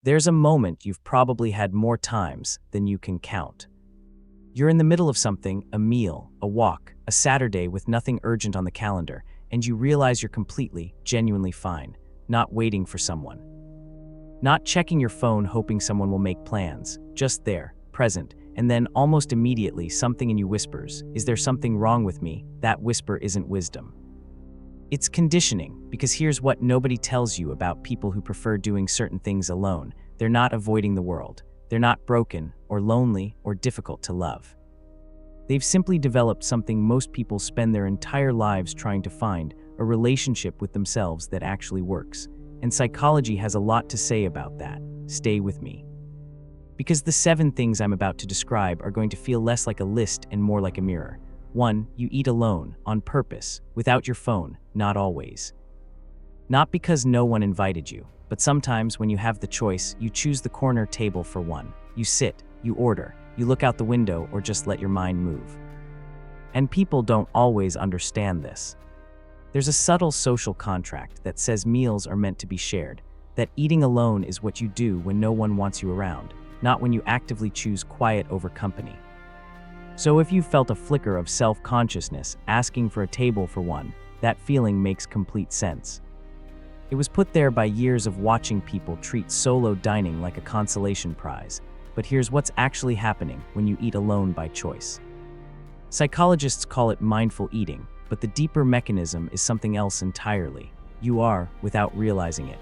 There's a moment you've probably had more times than you can count. You're in the middle of something, a meal, a walk, a Saturday with nothing urgent on the calendar, and you realize you're completely, genuinely fine, not waiting for someone. Not checking your phone hoping someone will make plans, just there, present, and then almost immediately something in you whispers, "Is there something wrong with me?" That whisper isn't wisdom. It's conditioning, because here's what nobody tells you about people who prefer doing certain things alone. They're not avoiding the world. They're not broken, or lonely, or difficult to love. They've simply developed something most people spend their entire lives trying to find, a relationship with themselves that actually works. And psychology has a lot to say about that. Stay with me. Because the 7 things I'm about to describe are going to feel less like a list and more like a mirror. 1. You eat alone, on purpose, without your phone, not always. Not because no one invited you, but sometimes when you have the choice, you choose the corner table for one. You sit, you order, you look out the window or just let your mind move. And people don't always understand this. There's a subtle social contract that says meals are meant to be shared, that eating alone is what you do when no one wants you around, not when you actively choose quiet over company. So if you felt a flicker of self-consciousness asking for a table for one, that feeling makes complete sense. It was put there by years of watching people treat solo dining like a consolation prize. But here's what's actually happening when you eat alone by choice. Psychologists call it mindful eating, but the deeper mechanism is something else entirely. You are, without realizing it,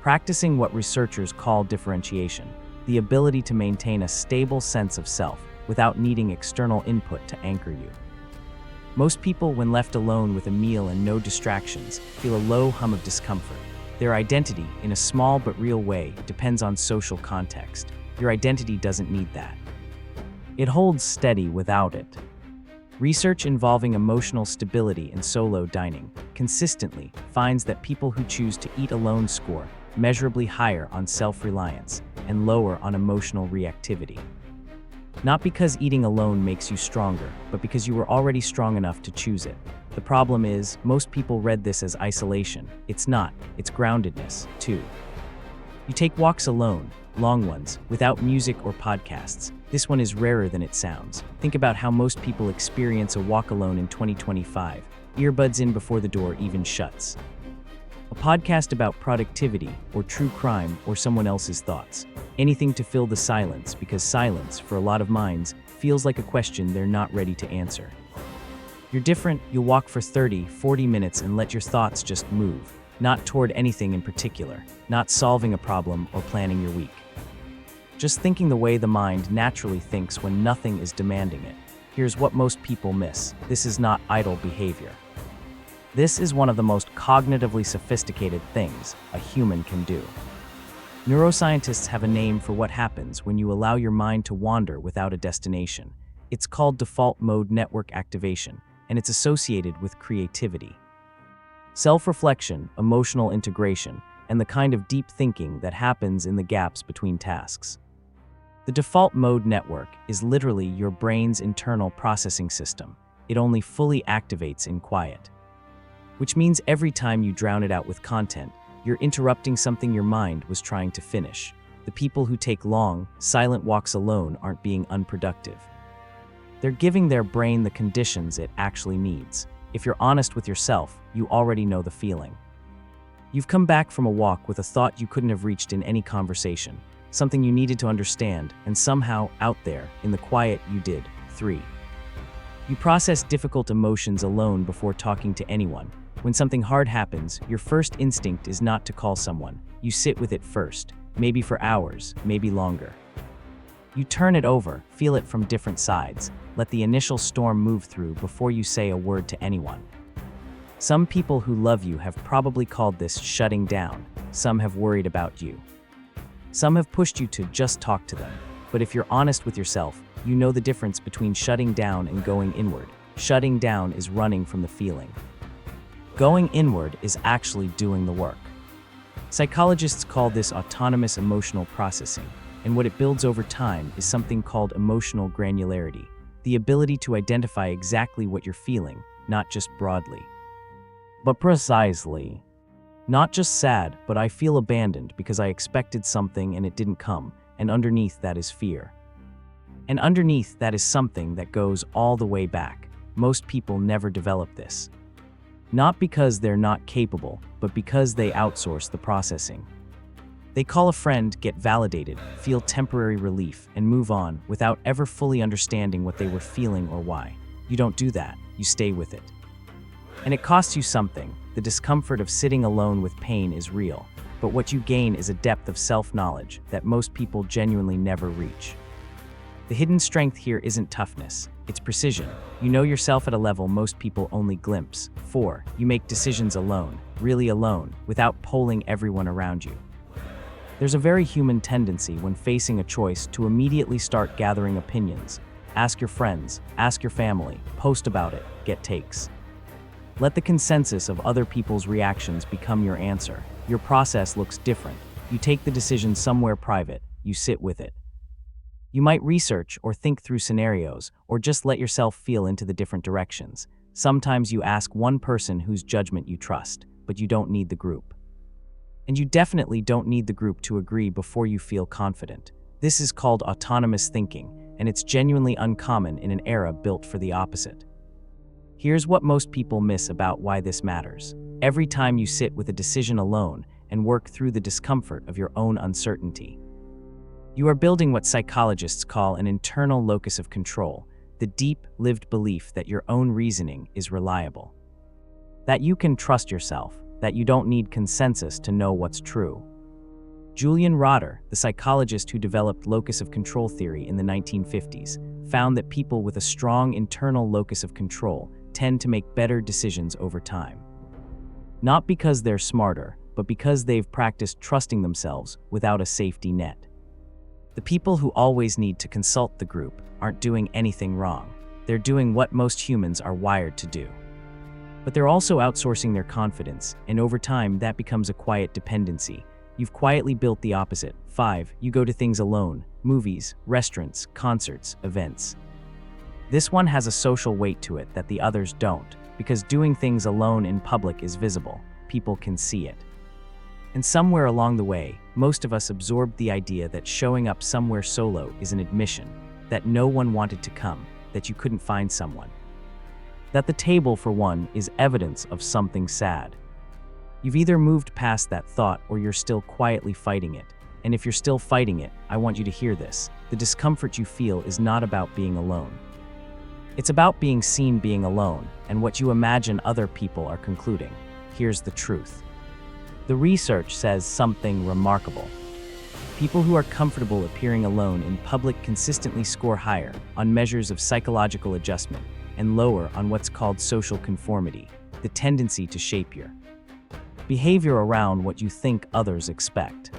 practicing what researchers call differentiation, the ability to maintain a stable sense of self without needing external input to anchor you. Most people, when left alone with a meal and no distractions, feel a low hum of discomfort. Their identity, in a small but real way, depends on social context. Your identity doesn't need that. It holds steady without it. Research involving emotional stability in solo dining consistently finds that people who choose to eat alone score measurably higher on self-reliance and lower on emotional reactivity. Not because eating alone makes you stronger, but because you were already strong enough to choose it. The problem is, most people read this as isolation. It's not, it's groundedness, too. You take walks alone, long ones, without music or podcasts. This one is rarer than it sounds. Think about how most people experience a walk alone in 2025, earbuds in before the door even shuts. A podcast about productivity, or true crime, or someone else's thoughts. Anything to fill the silence, because silence, for a lot of minds, feels like a question they're not ready to answer. You're different, you'll walk for 30, 40 minutes and let your thoughts just move, not toward anything in particular, not solving a problem or planning your week. Just thinking the way the mind naturally thinks when nothing is demanding it. Here's what most people miss. This is not idle behavior. This is one of the most cognitively sophisticated things a human can do. Neuroscientists have a name for what happens when you allow your mind to wander without a destination. It's called default mode network activation, and it's associated with creativity, self-reflection, emotional integration, and the kind of deep thinking that happens in the gaps between tasks. The default mode network is literally your brain's internal processing system. It only fully activates in quiet. Which means every time you drown it out with content, you're interrupting something your mind was trying to finish. The people who take long, silent walks alone aren't being unproductive. They're giving their brain the conditions it actually needs. If you're honest with yourself, you already know the feeling. You've come back from a walk with a thought you couldn't have reached in any conversation, something you needed to understand, and somehow, out there, in the quiet, you did. 3. You process difficult emotions alone before talking to anyone. When something hard happens, your first instinct is not to call someone. You sit with it first, maybe for hours, maybe longer. You turn it over, feel it from different sides, let the initial storm move through before you say a word to anyone. Some people who love you have probably called this shutting down. Some have worried about you. Some have pushed you to just talk to them. But if you're honest with yourself, you know the difference between shutting down and going inward. Shutting down is running from the feeling. Going inward is actually doing the work. Psychologists call this autonomous emotional processing, and what it builds over time is something called emotional granularity, the ability to identify exactly what you're feeling, not just broadly, but precisely. Not just sad, but I feel abandoned because I expected something and it didn't come, and underneath that is fear. And underneath that is something that goes all the way back. Most people never develop this. Not because they're not capable, but because they outsource the processing. They call a friend, get validated, feel temporary relief, and move on without ever fully understanding what they were feeling or why. You don't do that, you stay with it. And it costs you something. The discomfort of sitting alone with pain is real, but what you gain is a depth of self-knowledge that most people genuinely never reach. The hidden strength here isn't toughness, it's precision. You know yourself at a level most people only glimpse. 4. You make decisions alone, really alone, without polling everyone around you. There's a very human tendency when facing a choice to immediately start gathering opinions. Ask your friends, ask your family, post about it, get takes. Let the consensus of other people's reactions become your answer. Your process looks different. You take the decision somewhere private, you sit with it. You might research or think through scenarios, or just let yourself feel into the different directions. Sometimes you ask one person whose judgment you trust, but you don't need the group. And you definitely don't need the group to agree before you feel confident. This is called autonomous thinking, and it's genuinely uncommon in an era built for the opposite. Here's what most people miss about why this matters. Every time you sit with a decision alone and work through the discomfort of your own uncertainty, you are building what psychologists call an internal locus of control, the deep, lived belief that your own reasoning is reliable. That you can trust yourself, that you don't need consensus to know what's true. Julian Rotter, the psychologist who developed locus of control theory in the 1950s, found that people with a strong internal locus of control tend to make better decisions over time. Not because they're smarter, but because they've practiced trusting themselves without a safety net. The people who always need to consult the group aren't doing anything wrong. They're doing what most humans are wired to do. But they're also outsourcing their confidence, and over time that becomes a quiet dependency. You've quietly built the opposite. 5. You go to things alone. Movies, restaurants, concerts, events. This one has a social weight to it that the others don't, because doing things alone in public is visible. People can see it. And somewhere along the way, most of us absorbed the idea that showing up somewhere solo is an admission, that no one wanted to come, that you couldn't find someone. That the table, for one, is evidence of something sad. You've either moved past that thought or you're still quietly fighting it. And if you're still fighting it, I want you to hear this. The discomfort you feel is not about being alone. It's about being seen being alone, and what you imagine other people are concluding. Here's the truth. The research says something remarkable. People who are comfortable appearing alone in public consistently score higher on measures of psychological adjustment and lower on what's called social conformity, the tendency to shape your behavior around what you think others expect.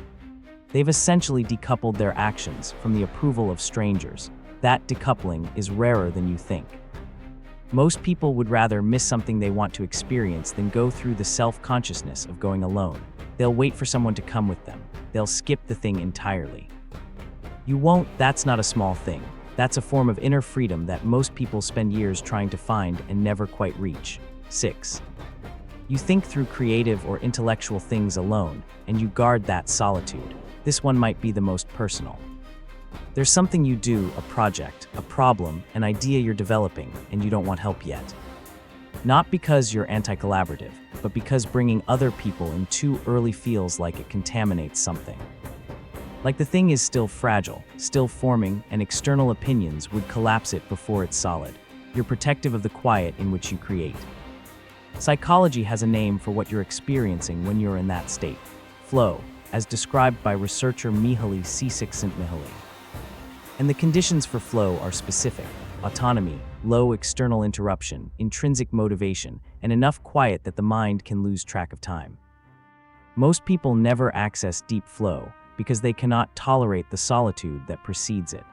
They've essentially decoupled their actions from the approval of strangers. That decoupling is rarer than you think. Most people would rather miss something they want to experience than go through the self-consciousness of going alone. They'll wait for someone to come with them. They'll skip the thing entirely. You won't. That's not a small thing. That's a form of inner freedom that most people spend years trying to find and never quite reach. 6. You think through creative or intellectual things alone, and you guard that solitude. This one might be the most personal. There's something you do, a project, a problem, an idea you're developing, and you don't want help yet. Not because you're anti-collaborative, but because bringing other people in too early feels like it contaminates something. Like the thing is still fragile, still forming, and external opinions would collapse it before it's solid. You're protective of the quiet in which you create. Psychology has a name for what you're experiencing when you're in that state. Flow, as described by researcher Mihaly Csikszentmihalyi. And the conditions for flow are specific: autonomy, low external interruption, intrinsic motivation, and enough quiet that the mind can lose track of time. Most people never access deep flow because they cannot tolerate the solitude that precedes it.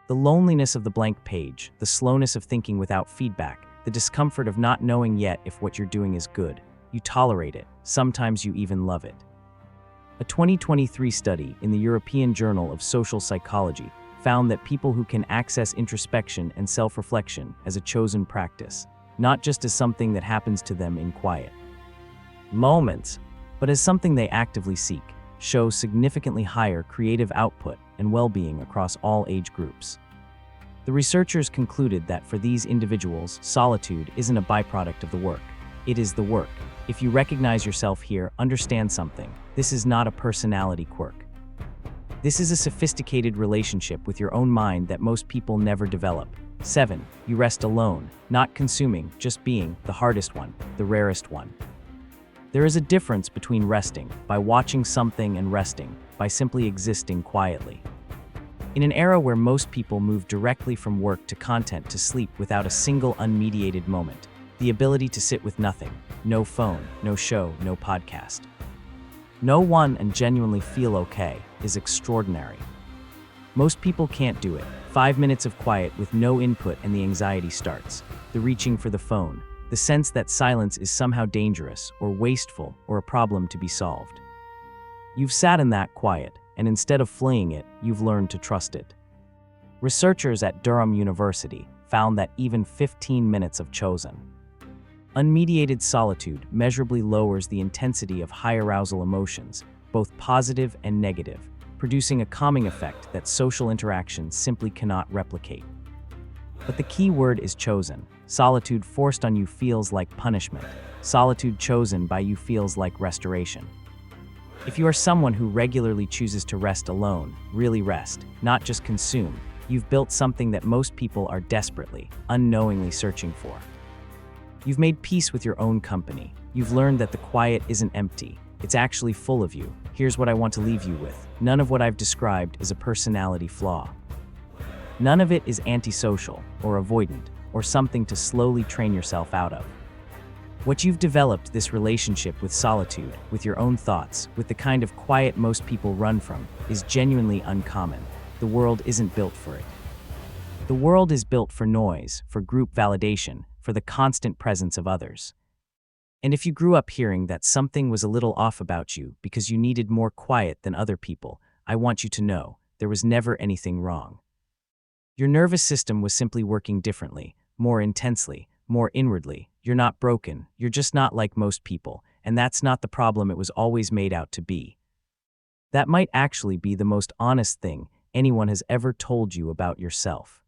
The loneliness of the blank page, the slowness of thinking without feedback, the discomfort of not knowing yet if what you're doing is good. You tolerate it, sometimes you even love it. A 2023 study in the European Journal of Social Psychology found that people who can access introspection and self-reflection as a chosen practice, not just as something that happens to them in quiet moments, but as something they actively seek, show significantly higher creative output and well-being across all age groups. The researchers concluded that for these individuals, solitude isn't a byproduct of the work. It is the work. If you recognize yourself here, understand something. This is not a personality quirk. This is a sophisticated relationship with your own mind that most people never develop. 7. You rest alone, not consuming, just being, the hardest one, the rarest one. There is a difference between resting by watching something and resting by simply existing quietly. In an era where most people move directly from work to content to sleep without a single unmediated moment, the ability to sit with nothing, no phone, no show, no podcast, no one, and genuinely feel okay is extraordinary. Most people can't do it. 5 minutes of quiet with no input and the anxiety starts. The reaching for the phone, the sense that silence is somehow dangerous or wasteful or a problem to be solved. You've sat in that quiet, and instead of fleeing it, you've learned to trust it. Researchers at Durham University found that even 15 minutes of chosen, unmediated solitude measurably lowers the intensity of high arousal emotions, both positive and negative, producing a calming effect that social interaction simply cannot replicate. But the key word is chosen. Solitude forced on you feels like punishment. Solitude chosen by you feels like restoration. If you are someone who regularly chooses to rest alone, really rest, not just consume, you've built something that most people are desperately, unknowingly searching for. You've made peace with your own company. You've learned that the quiet isn't empty. It's actually full of you. Here's what I want to leave you with. None of what I've described is a personality flaw. None of it is antisocial or avoidant or something to slowly train yourself out of. What you've developed, this relationship with solitude, with your own thoughts, with the kind of quiet most people run from, is genuinely uncommon. The world isn't built for it. The world is built for noise, for group validation, for the constant presence of others. And if you grew up hearing that something was a little off about you because you needed more quiet than other people, I want you to know, there was never anything wrong. Your nervous system was simply working differently, more intensely, more inwardly. You're not broken, you're just not like most people, and that's not the problem it was always made out to be. That might actually be the most honest thing anyone has ever told you about yourself.